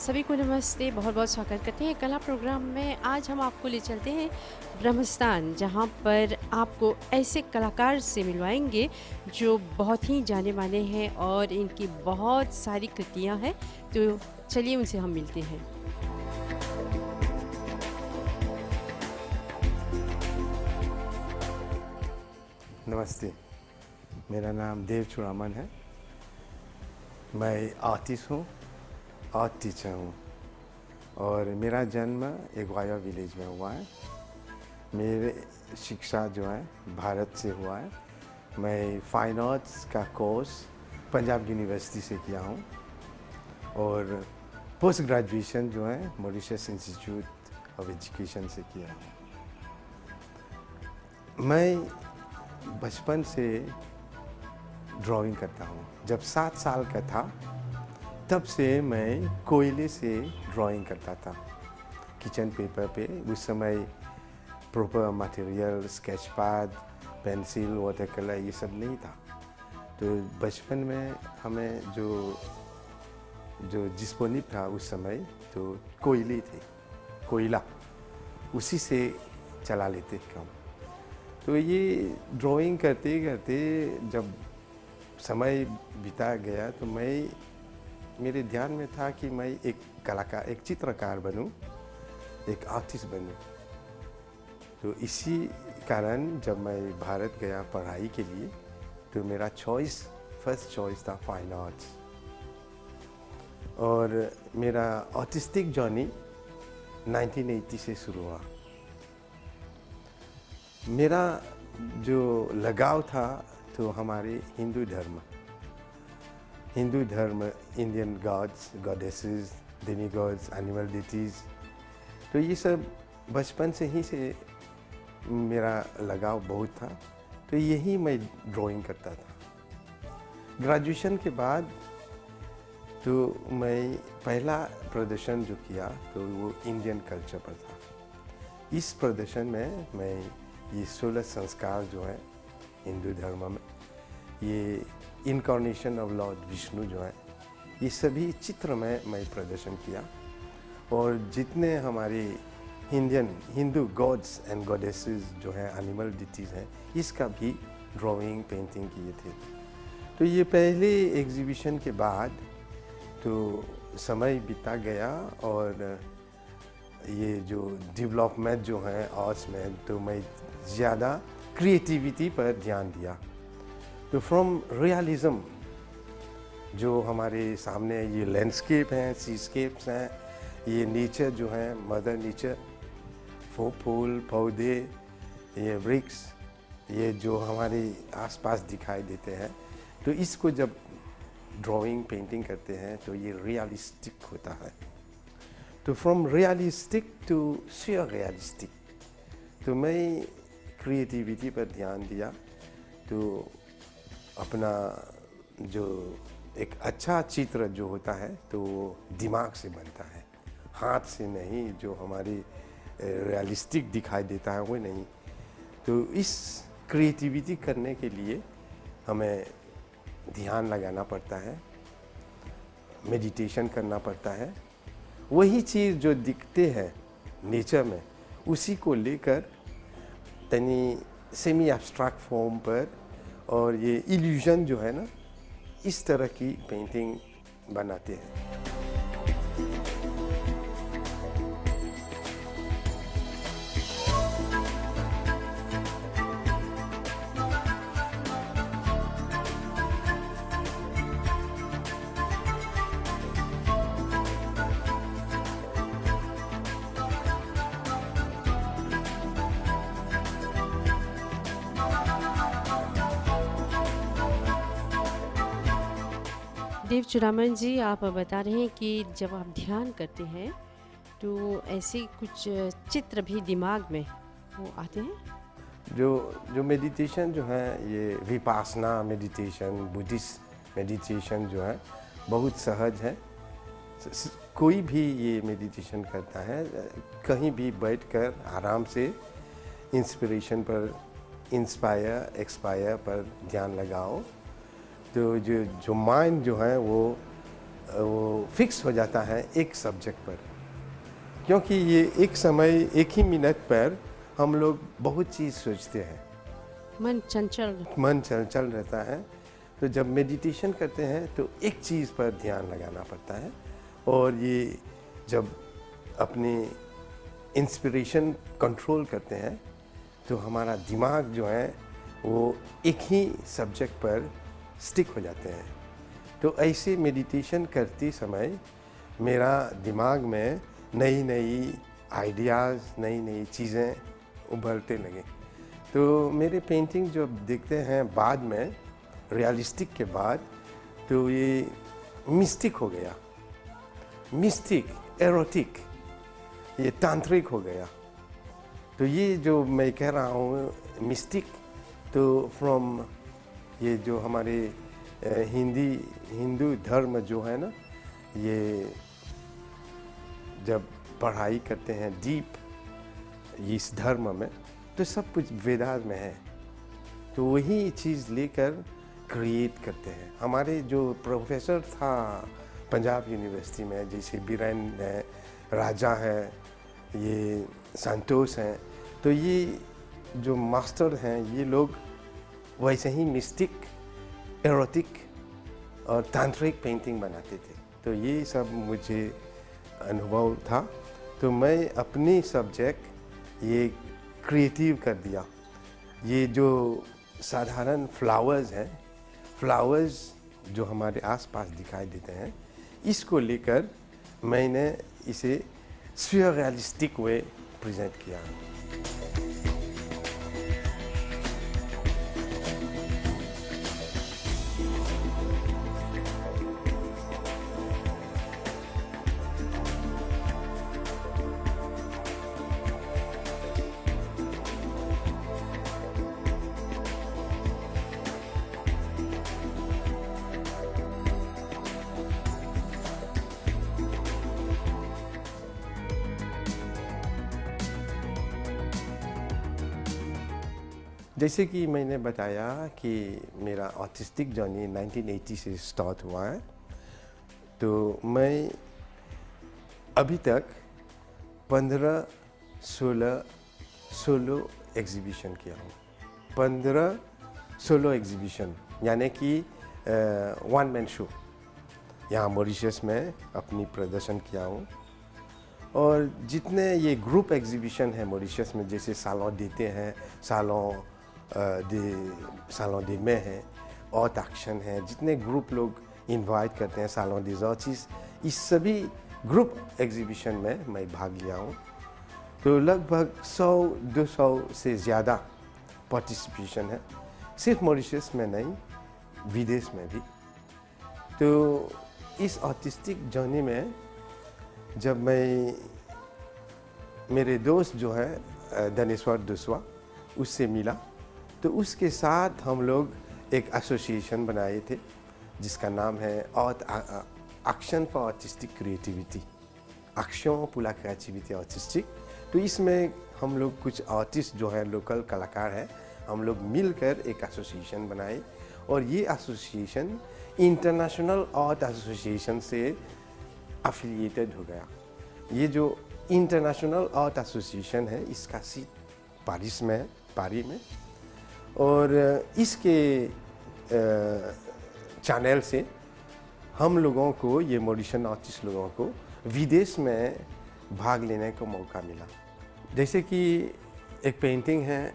सभी को नमस्ते, बहुत-बहुत स्वागत करते हैं कला प्रोग्राम में। आज हम आपको ले चलते हैं ब्रह्मस्थान, जहाँ पर आपको ऐसे कलाकार से मिलवाएँगे जो बहुत ही जाने-माने हैं और इनकी बहुत सारी कृतियाँ हैं। तो चलिए उनसे हम मिलते हैं। नमस्ते, मेरा नाम देव चूड़ामन है। मैं आर्टिस्ट हूँ, आर्ट टीचर हूँ और मेरा जन्म एग्वाया विलेज में हुआ है। मेरे शिक्षा जो है भारत से हुआ है। मैं फाइन आर्ट्स का कोर्स पंजाब यूनिवर्सिटी से किया हूँ और पोस्ट ग्रेजुएशन जो है मॉरिशस इंस्टीट्यूट ऑफ एजुकेशन से किया हूँ। मैं बचपन से ड्राइंग करता हूँ। जब 7 साल का था तब से मैं कोयले से ड्राइंग करता था किचन पेपर पे। उस समय proper material, sketch pad, pencil, water colour ये सब नहीं था। तो बचपन में हमें जो डिस्पोनिब था उस समय तो कोयले थे, कोयला, उसी से चला लेते काम। तो ये ड्राइंग करते करते जब समय बीता गया तो मेरे ध्यान में था कि मैं एक कलाकार, एक चित्रकार बनूं, एक आर्टिस्ट बनूं। तो इसी कारण जब मैं भारत गया पढ़ाई के लिए तो मेरा फर्स्ट चॉइस था फाइन आर्ट्स। और मेरा आर्टिस्टिक जर्नी 1980 से शुरू हुआ। मेरा जो लगाव था तो हमारे हिंदू धर्म, Indian gods, goddesses, demigods, animal deities, तो ये सब बचपन से ही से मेरा लगाव बहुत था। तो यही मैं ड्राइंग करता था। ग्रेजुएशन के बाद तो मैं पहला प्रदर्शन जो किया तो वो इंडियन कल्चर पर था। इस प्रदर्शन में मैं ये 16 संस्कार जो है हिंदू धर्म में, ये इनकारनेशन ऑफ लॉर्ड विष्णु जो है, ये सभी चित्र में मैं प्रदर्शन किया। और जितने हमारे हिंदू गॉड्स एंड गॉडेसेस जो हैं, एनिमल डिटीज़ हैं, इसका भी ड्राइंग, पेंटिंग किए थे। तो ये पहले एग्जीबिशन के बाद तो समय बीता गया और ये जो डेवलपमेंट जो है आर्ट्स में, तो मैं ज़्यादा क्रिएटिविटी पर ध्यान दिया। तो फ्रॉम रियलिज्म, जो हमारे सामने ये लैंडस्केप हैं, सीस्केप्स हैं, ये नेचर जो है, मदर नेचर, फूल पौधे, ये वृक्ष, ये जो हमारे आसपास दिखाई देते हैं, तो इसको जब ड्राइंग, पेंटिंग करते हैं तो ये रियलिस्टिक होता है। तो फ्रॉम रियलिस्टिक टू सररियलिस्टिक, तो मैं क्रिएटिविटी पर ध्यान दिया। तो अपना जो एक अच्छा चित्र जो होता है तो वो दिमाग से बनता है, हाथ से नहीं। जो हमारी रियलिस्टिक दिखाई देता है वो नहीं। तो इस क्रिएटिविटी करने के लिए हमें ध्यान लगाना पड़ता है, मेडिटेशन करना पड़ता है। वही चीज़ जो दिखते हैं नेचर में, उसी को लेकर तनी सेमी एब्स्ट्रैक्ट फॉर्म पर, और ये इल्यूजन जो है ना, इस तरह की पेंटिंग बनाते हैं। देव चूड़ामन जी, आप बता रहे हैं कि जब आप ध्यान करते हैं तो ऐसे कुछ चित्र भी दिमाग में वो आते हैं? जो मेडिटेशन जो है, ये विपासना मेडिटेशन, बुद्धिस्ट मेडिटेशन जो है, बहुत सहज है। कोई भी ये मेडिटेशन करता है, कहीं भी बैठकर आराम से इंस्पिरेशन पर, इंस्पायर एक्सपायर पर ध्यान लगाओ। तो जो माइंड जो है वो वो फिक्स हो जाता है एक सब्जेक्ट पर, क्योंकि ये एक समय एक ही मिनट पर हम लोग बहुत चीज़ सोचते हैं, मन चंचल। मन चल रहता है। तो जब मेडिटेशन करते हैं तो एक चीज़ पर ध्यान लगाना पड़ता है, और ये जब अपनी इंस्पिरेशन कंट्रोल करते हैं तो हमारा दिमाग जो है वो एक ही सब्जेक्ट पर स्टिक हो जाते हैं। तो ऐसे मेडिटेशन करते समय मेरा दिमाग में नई नई आइडियाज़, नई नई चीज़ें उभरते लगे। तो मेरे पेंटिंग जो देखते हैं बाद में, रियलिस्टिक के बाद, तो ये मिस्टिक हो गया, मिस्टिक, एरोटिक, ये तांत्रिक हो गया। तो ये जो मैं कह रहा हूँ मिस्टिक, तो फ्रॉम ये जो हमारे हिंदू धर्म जो है ना, ये जब पढ़ाई करते हैं डीप इस धर्म में, तो सब कुछ वेदास में है। तो वही चीज़ लेकर क्रिएट करते हैं। हमारे जो प्रोफेसर था पंजाब यूनिवर्सिटी में, जैसे बीरेन है, राजा है, ये संतोष हैं, तो ये जो मास्टर हैं ये लोग वैसे ही मिस्टिक, एरोटिक और तांत्रिक पेंटिंग बनाते थे। तो ये सब मुझे अनुभव था, तो मैं अपनी सब्जेक्ट ये क्रिएटिव कर दिया। ये जो साधारण फ्लावर्स हैं, फ्लावर्स जो हमारे आसपास दिखाई देते हैं, इसको लेकर मैंने इसे सररियलिस्टिक वे प्रेजेंट किया। जैसे कि मैंने बताया कि मेरा ऑटिस्टिक जर्नी 1980 से स्टार्ट हुआ है, तो मैं अभी तक 15-16 सोलो एग्जीबिशन किया हूँ। 15 सोलो एग्जीबिशन, यानी कि वन मैन शो यहाँ मॉरिशस में अपनी प्रदर्शन किया हूँ। और जितने ये ग्रुप एग्जीबिशन है मॉरिशस में, जैसे सालों देते हैं, सालों दे में है, और एक्शन है, जितने ग्रुप लोग इनवाइट करते हैं, सालों दे आर्टिस्ट, इस सभी ग्रुप एग्जीबिशन में मैं भाग लिया हूँ। तो लगभग 100-200 से ज़्यादा पार्टिसिपेशन है, सिर्फ मॉरिशस में नहीं, विदेश में भी। तो इस आर्टिस्टिक जर्नी में जब मैं मेरे दोस्त जो है धनेश्वर दुस्वा, उससे मिला, तो उसके साथ हम लोग एक एसोसिएशन बनाए थे जिसका नाम है action for artistic creativity, action pour la créativité artistique। तो इसमें हम लोग कुछ आर्टिस्ट जो है, लोकल कलाकार हैं, हम लोग मिलकर एक एसोसिएशन बनाए, और ये एसोसिएशन इंटरनेशनल आर्ट एसोसिएशन से एफिलिएटेड हो गया। ये जो इंटरनेशनल आर्ट एसोसिएशन है, इसका सीट पेरिस में, पारी में, और इसके चैनल से हम लोगों को, ये मॉरिशन आर्टिस्ट लोगों को, विदेश में भाग लेने का मौका मिला। जैसे कि एक पेंटिंग है,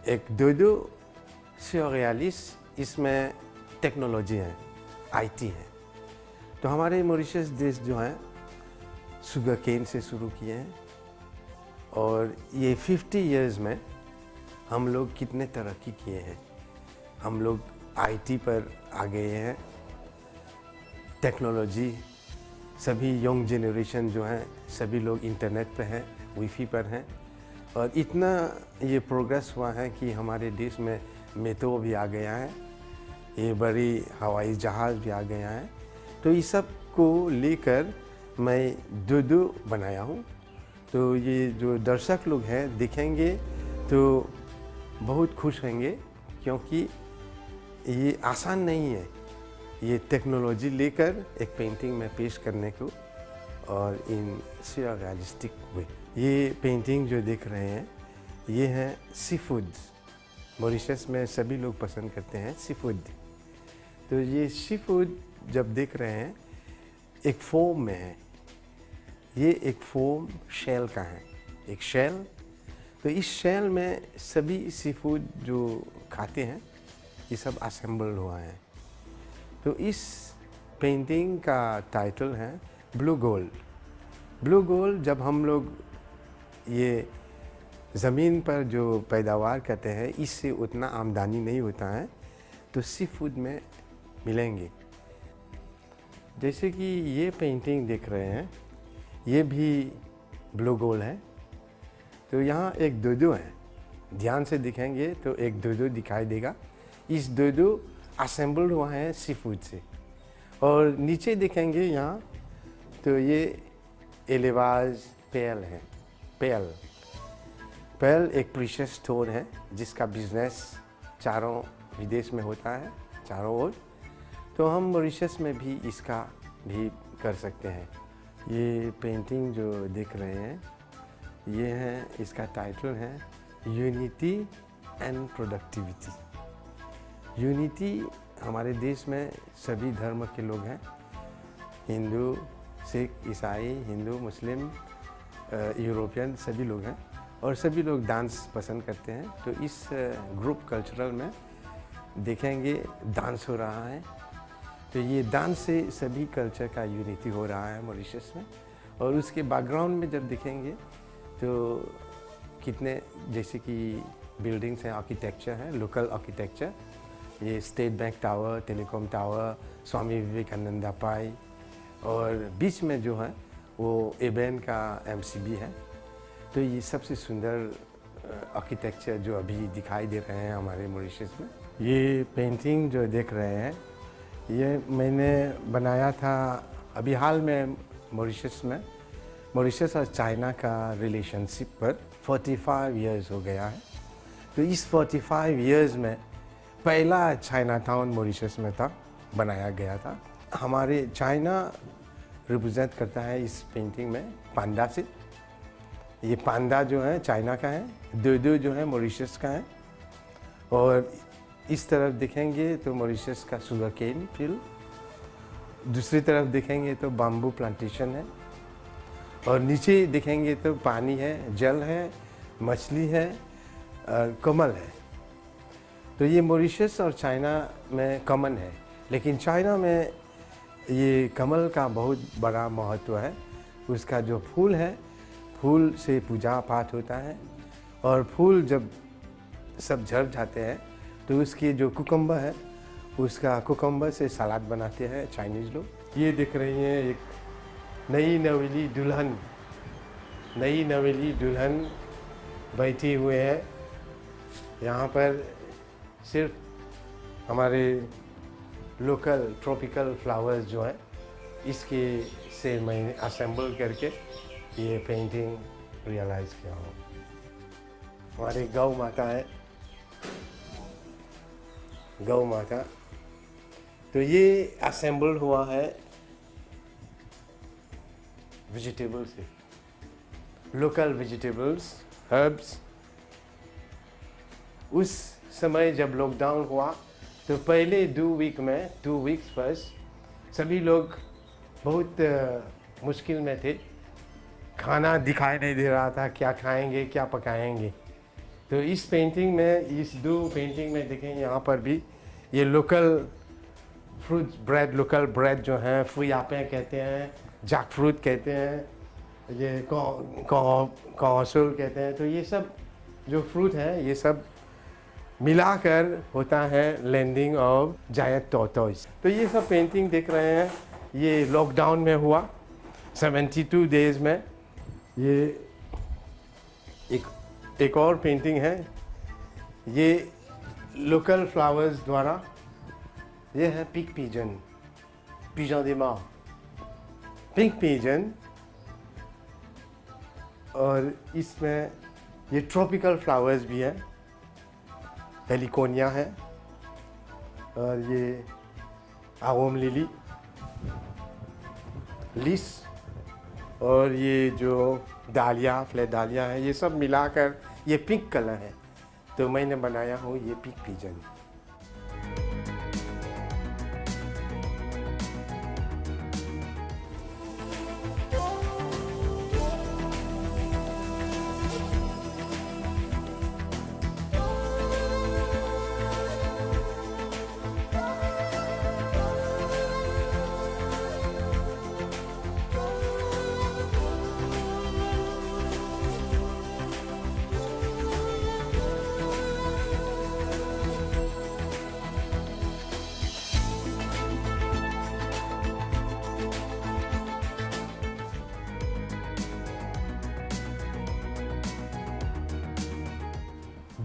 एक डोडो सररियलिस्ट, इसमें टेक्नोलॉजी है, आईटी है। तो हमारे मॉरिशस देश जो है शुगर केन से शुरू किए हैं, और ये 50 इयर्स में हम लोग कितने तरक्की किए हैं। हम लोग आईटी पर आ गए हैं, टेक्नोलॉजी, सभी यंग जनरेशन जो हैं सभी लोग इंटरनेट पे हैं, वाईफाई पर हैं, और इतना ये प्रोग्रेस हुआ है कि हमारे देश में मेट्रो भी आ गया है, ये बड़ी हवाई जहाज़ भी आ गया है। तो ये सब को लेकर मैं डोडो बनाया हूँ। तो ये जो दर्शक लोग हैं देखेंगे तो बहुत खुश होंगे, क्योंकि ये आसान नहीं है। ये टेक्नोलॉजी लेकर एक पेंटिंग में पेश करने को, और इन रियलिस्टिक वे। ये पेंटिंग जो देख रहे हैं ये है सी फूड। मॉरिशस में सभी लोग पसंद करते हैं सी फूड। तो ये सी फूड जब देख रहे हैं एक फोम में है, ये एक फोम शेल का है, एक शेल। तो इस शेल में सभी सी फूड जो खाते हैं ये सब असेंबल्ड हुआ है। तो इस पेंटिंग का टाइटल है ब्लू गोल्ड। ब्लू गोल्ड जब हम लोग ये ज़मीन पर जो पैदावार करते हैं इससे उतना आमदनी नहीं होता है, तो सी फूड में मिलेंगे। जैसे कि ये पेंटिंग देख रहे हैं ये भी ब्लू गोल्ड है। तो यहाँ एक दो है, ध्यान से दिखेंगे तो एक दो दिखाई देगा। इस दो असेंबल्ड हुआ है सी फूड से। और नीचे देखेंगे यहाँ तो ये एलेवाज पेल है। पेल एक प्रीशियस स्टोन है जिसका बिजनेस चारों विदेश में होता है, चारों ओर। तो हम मॉरिशस में भी इसका भी कर सकते हैं। ये पेंटिंग जो देख रहे हैं ये है, इसका टाइटल है यूनिटी एंड प्रोडक्टिविटी। यूनिटी हमारे देश में सभी धर्म के लोग हैं, हिंदू, सिख, ईसाई, हिंदू, मुस्लिम, यूरोपियन सभी लोग हैं, और सभी लोग डांस पसंद करते हैं। तो इस ग्रुप कल्चरल में देखेंगे डांस हो रहा है। तो ये डांस से सभी कल्चर का यूनिटी हो रहा है मॉरिशस में। और उसके बैकग्राउंड में जब देखेंगे तो कितने जैसे कि बिल्डिंग्स हैं, आर्किटेक्चर है, लोकल आर्किटेक्चर। ये state bank tower, telecom tower, Swami Vivekananda पाई, और बीच में जो है वो एबेन का एमसीबी है। तो ये सबसे सुंदर आर्किटेक्चर जो अभी दिखाई दे रहे हैं हमारे मॉरिशस में। ये पेंटिंग जो देख रहे हैं ये मैंने बनाया था अभी हाल में मॉरिशस में। मॉरिशस और चाइना का रिलेशनशिप पर 45 इयर्स हो गया है। तो इस 45 इयर्स में पहला चाइना टाउन मॉरिशस में था, बनाया गया था। हमारे चाइना रिप्रेजेंट करता है इस पेंटिंग में पांडा से। ये पांडा जो है चाइना का है, दो जो है मॉरिशस का है। और इस तरफ देखेंगे तो मॉरिशस का शुगर केन फील्ड, दूसरी तरफ देखेंगे तो बाम्बू प्लांटेशन है, और नीचे देखेंगे तो पानी है, जल है, मछली है, कमल है। तो ये मॉरिशस और चाइना में कॉमन है, लेकिन चाइना में ये कमल का बहुत बड़ा महत्व है। उसका जो फूल है, फूल से पूजा पाठ होता है, और फूल जब सब झड़ जाते हैं तो उसकी जो कुकम्बर है उसका कुकम्बर से सलाद बनाते हैं चाइनीज़ लोग। ये देख रही हैं एक नई नवेली दुल्हन बैठी हुए है। यहाँ पर सिर्फ हमारे लोकल ट्रॉपिकल फ्लावर्स जो हैं इसके से मैंने असेंबल करके ये पेंटिंग रियलाइज़ किया हूँ। हमारी गौ माता है, गौ माता। तो ये असेंबल्ड हुआ है वेजिटेबल से, लोकल वेजिटेबल्स, हर्ब्स। उस समय जब लॉकडाउन हुआ तो पहले 2 वीक्स फर्स्ट सभी लोग बहुत मुश्किल में थे। खाना दिखाई नहीं दे रहा था, क्या खाएंगे, क्या पकाएंगे। तो इस पेंटिंग में, इस 2 पेंटिंग में देखें यहाँ पर भी ये local fruit bread, local bread जो है फुयापे कहते हैं, जैक फ्रूट कहते हैं, ये कौसुल कहते हैं। तो ये सब जो फ्रूट है ये सब मिलाकर होता है लैंडिंग ऑफ जायंट टॉर्टोइस। तो ये सब पेंटिंग देख रहे हैं ये लॉकडाउन में हुआ 72 डेज में। ये एक और पेंटिंग है, ये लोकल फ्लावर्स द्वारा। ये है पिक पिजन दे माँ, पिंक पिजन। और इसमें ये ट्रॉपिकल फ्लावर्स भी है, हेलिकोनिया है, और ये आगोम लिली, लिस, और ये जो डालिया, फ्लैट डालिया है, ये सब मिलाकर ये पिंक कलर है, तो मैंने बनाया हूँ ये pink pigeon.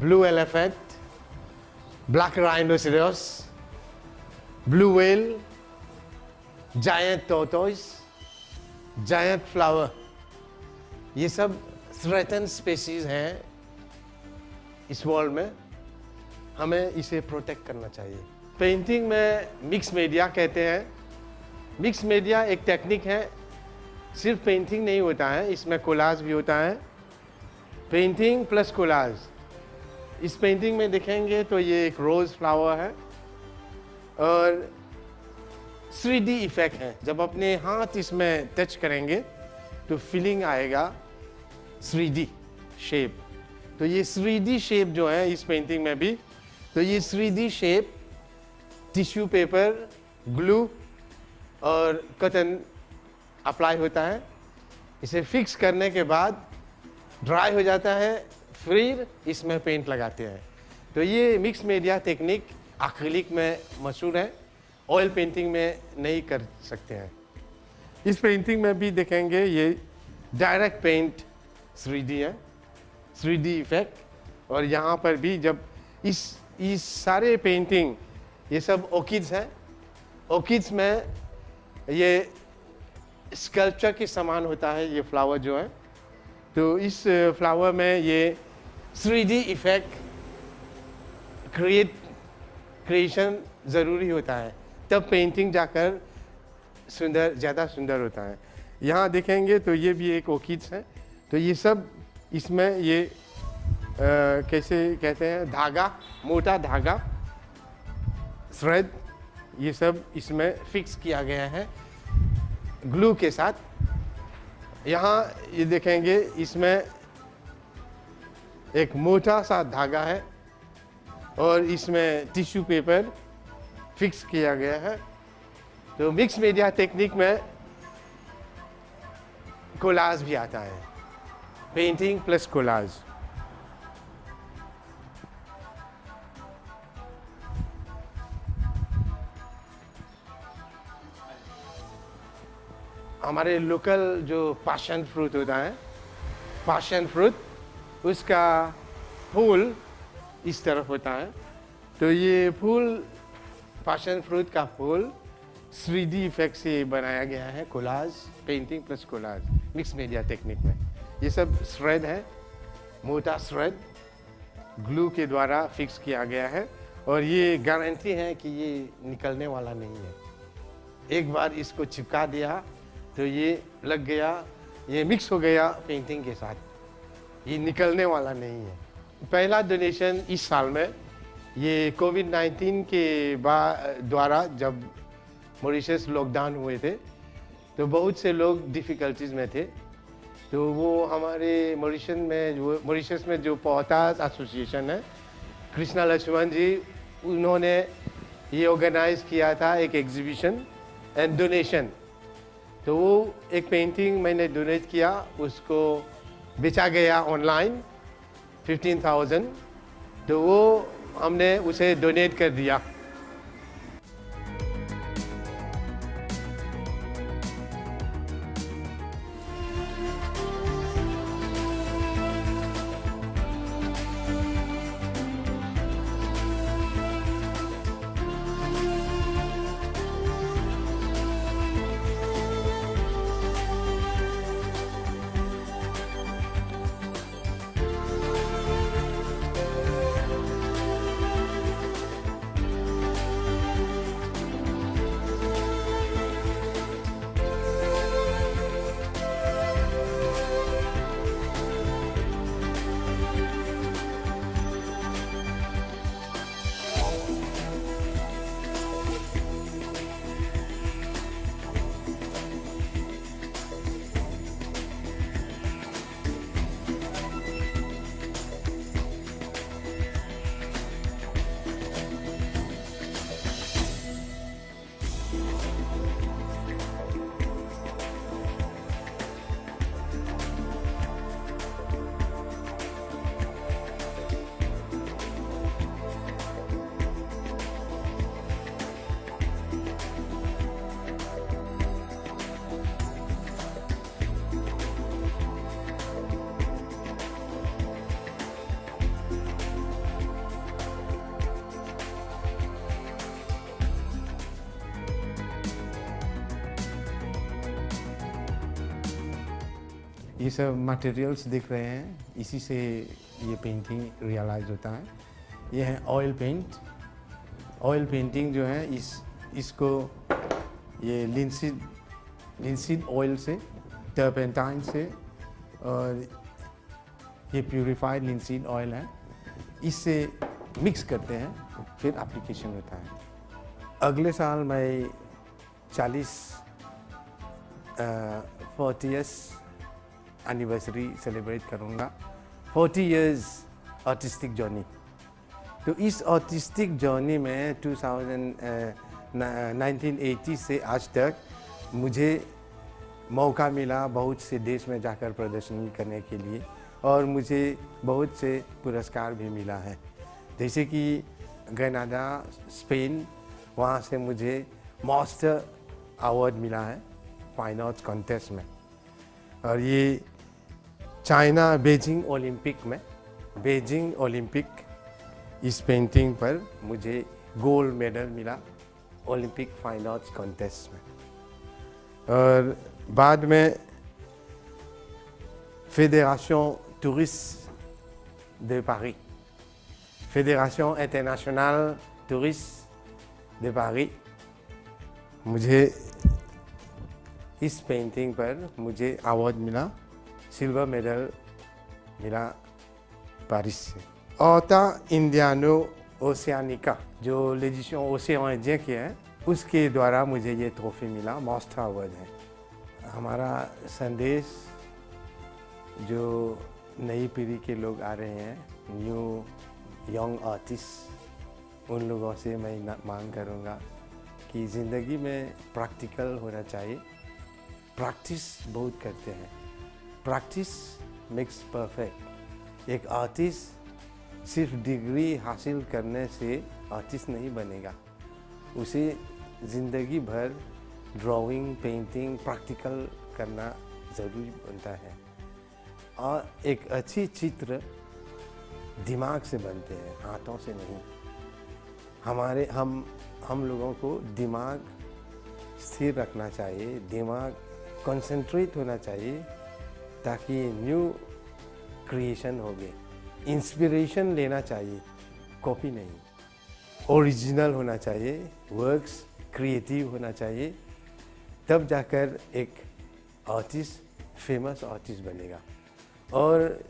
Blue elephant, black rhinoceros, blue whale, giant tortoise, giant flower, ये सब थ्रेटन स्पेसीज हैं इस वर्ल्ड में, हमें इसे प्रोटेक्ट करना चाहिए। पेंटिंग में मिक्स मीडिया कहते हैं। मिक्स मीडिया एक टेक्निक है, सिर्फ पेंटिंग नहीं होता है, इसमें कोलाज भी होता है। Painting plus collage. इस पेंटिंग में देखेंगे तो ये एक रोज़ फ्लावर है और 3D इफेक्ट है। जब अपने हाथ इसमें टच करेंगे तो फीलिंग आएगा 3D शेप। तो ये 3D शेप जो है इस पेंटिंग में भी, तो ये 3D shape tissue paper, glue और कॉटन अप्लाई होता है। इसे फिक्स करने के बाद ड्राई हो जाता है, फिर इसमें पेंट लगाते हैं। तो ये मिक्स मीडिया टेक्निक एक्रिलिक में मशहूर है, ऑयल पेंटिंग में नहीं कर सकते हैं। इस पेंटिंग में भी देखेंगे ये डायरेक्ट पेंट 3D है, 3D इफेक्ट। और यहाँ पर भी जब इस सारे पेंटिंग, ये सब ऑर्किड्स हैं। ऑर्किड्स में ये स्कल्पचर के समान होता है ये फ्लावर जो है। तो इस फ्लावर में ये 3D इफेक्ट क्रिएशन ज़रूरी होता है, तब पेंटिंग जाकर ज़्यादा सुंदर होता है। यहाँ देखेंगे तो ये भी एक ऑर्किड्स है। तो ये सब इसमें ये कैसे कहते हैं, धागा, मोटा धागा, थ्रेड, ये सब इसमें फिक्स किया गया है ग्लू के साथ। यहाँ ये देखेंगे इसमें एक मोटा सा धागा है और इसमें टिश्यू पेपर फिक्स किया गया है। तो मिक्स मीडिया टेक्निक में कोलाज भी आता है, पेंटिंग प्लस कोलाज। हमारे लोकल जो पैशन फ्रूट होता है, पैशन फ्रूट, उसका फूल इस तरफ होता है। तो ये फूल, पैशन फ्रूट का फूल 3D इफेक्ट से बनाया गया है, collage, painting plus collage mix media technique में। ये सब थ्रेड है, मोटा थ्रेड ग्लू के द्वारा फिक्स किया गया है और ये गारंटी है कि ये निकलने वाला नहीं है। एक बार इसको चिपका दिया तो ये लग गया, ये मिक्स हो गया पेंटिंग के साथ, ये निकलने वाला नहीं है। पहला डोनेशन इस साल में, ये कोविड-19 के द्वारा जब मॉरिशस लॉकडाउन हुए थे तो बहुत से लोग डिफ़िकल्टीज़ में थे। तो वो हमारे मॉरिशस में जो पोहताज एसोसिएशन है, कृष्णा लक्ष्मण जी, उन्होंने ये ऑर्गेनाइज़ किया था एक एग्जीबिशन एंड डोनेशन। तो वो एक पेंटिंग मैंने डोनेट किया, उसको बेचा गया ऑनलाइन 15,000। तो वो हमने उसे डोनेट कर दिया। ये सब मटेरियल्स दिख रहे हैं, इसी से ये पेंटिंग रियलाइज होता है। ये है ऑयल पेंट। ऑयल पेंटिंग जो है इसको ये लिंसीड ऑयल से, टर्पेंटाइन से, और ये प्यूरिफाइड लिंसीड ऑयल है, इससे मिक्स करते हैं, फिर एप्लीकेशन होता है। अगले साल मैं 40th एनिवर्सरी सेलिब्रेट करूँगा, 40 इयर्स आर्टिस्टिक जर्नी। तो इस आर्टिस्टिक जर्नी में 1980 से आज तक मुझे मौका मिला बहुत से देश में जाकर प्रदर्शनी करने के लिए, और मुझे बहुत से पुरस्कार भी मिला है, जैसे कि ग्रेनाडा, स्पेन, वहाँ से मुझे मास्टर अवार्ड मिला है फाइन आर्ट्स कॉन्टेस्ट में। और ये चाइना बीजिंग ओलंपिक इस पेंटिंग पर मुझे गोल्ड मेडल मिला ओलंपिक फाइन आर्ट्स कॉन्टेस्ट में। और बाद में federation tourist de Paris, federation international tourist de Paris, मुझे इस पेंटिंग पर मुझे अवार्ड मिला, सिल्वर मेडल मिला पेरिस से। ऑटा इंडियानो ओशियानिका जो लेजिशन ओशियन इंडिया के है, उसके द्वारा मुझे ये ट्रॉफी मिला, मास्टर अवार्ड है। हमारा संदेश जो नई पीढ़ी के लोग आ रहे हैं, न्यू यंग आर्टिस्ट, उन लोगों से मैं मांग करूँगा कि ज़िंदगी में प्रैक्टिकल होना चाहिए। प्रैक्टिस बहुत करते हैं, प्रैक्टिस मेक्स परफेक्ट। एक आर्टिस्ट सिर्फ डिग्री हासिल करने से आर्टिस्ट नहीं बनेगा, उसे ज़िंदगी भर ड्राइंग, पेंटिंग, प्रैक्टिकल करना ज़रूरी बनता है। और एक अच्छी चित्र दिमाग से बनते हैं, हाथों से नहीं। हम लोगों को दिमाग स्थिर रखना चाहिए, दिमाग कंसंट्रेट होना चाहिए, ताकि न्यू क्रिएशन होगे। इंस्पिरेशन लेना चाहिए, कॉपी नहीं। ओरिजिनल होना चाहिए, वर्क्स क्रिएटिव होना चाहिए, तब जाकर एक आर्टिस्ट फेमस आर्टिस्ट बनेगा। और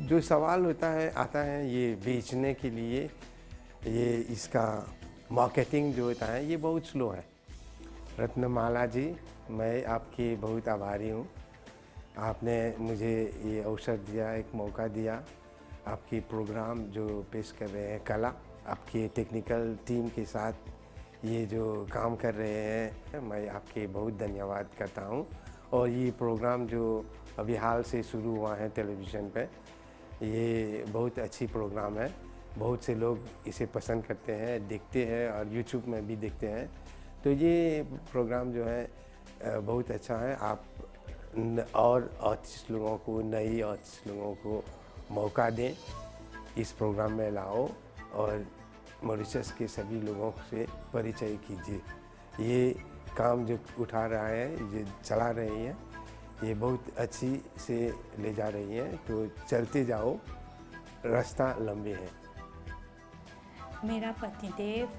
जो सवाल आता है ये बेचने के लिए, ये इसका मार्केटिंग जो होता है ये बहुत स्लो है। रत्नमाला जी, मैं आपकी बहुत आभारी हूँ। आपने मुझे ये अवसर दिया, एक मौका दिया, आपकी प्रोग्राम जो पेश कर रहे हैं, कला, आपके टेक्निकल टीम के साथ ये जो काम कर रहे हैं, मैं आपके बहुत धन्यवाद करता हूँ। और ये प्रोग्राम जो अभी हाल से शुरू हुआ है टेलीविज़न पे, ये बहुत अच्छी प्रोग्राम है। बहुत से लोग इसे पसंद करते हैं, देखते हैं, और यूट्यूब में भी देखते हैं। तो ये प्रोग्राम जो है बहुत अच्छा है। आप और आर्टिस्ट लोगों को, नई आर्टिस्ट लोगों को मौका दें, इस प्रोग्राम में लाओ और मॉरिशस के सभी लोगों से परिचय कीजिए। ये काम जो उठा रहा है, ये चला रही है, ये बहुत अच्छी से ले जा रही हैं, तो चलते जाओ, रास्ता लंबे है। मेरा पतिदेव,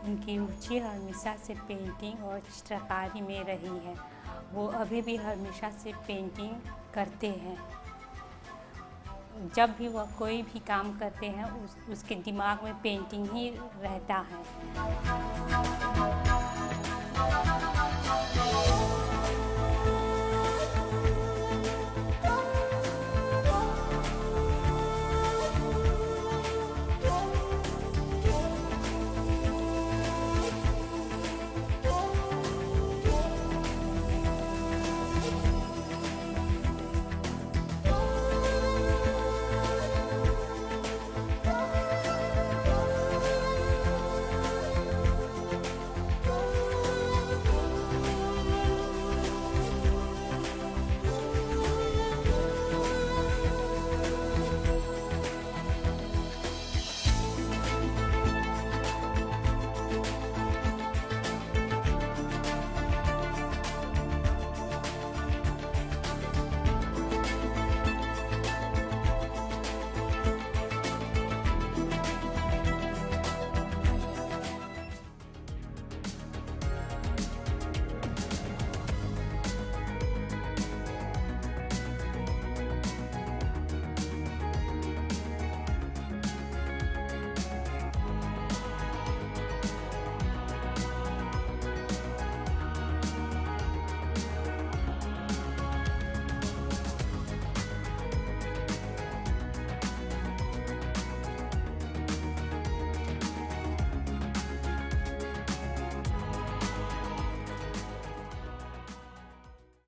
उनकी रुचि हमेशा से पेंटिंग और चित्रकारी में रही है। वो अभी भी हमेशा से पेंटिंग करते हैं। जब भी वह कोई भी काम करते हैं उसके दिमाग में पेंटिंग ही रहता है।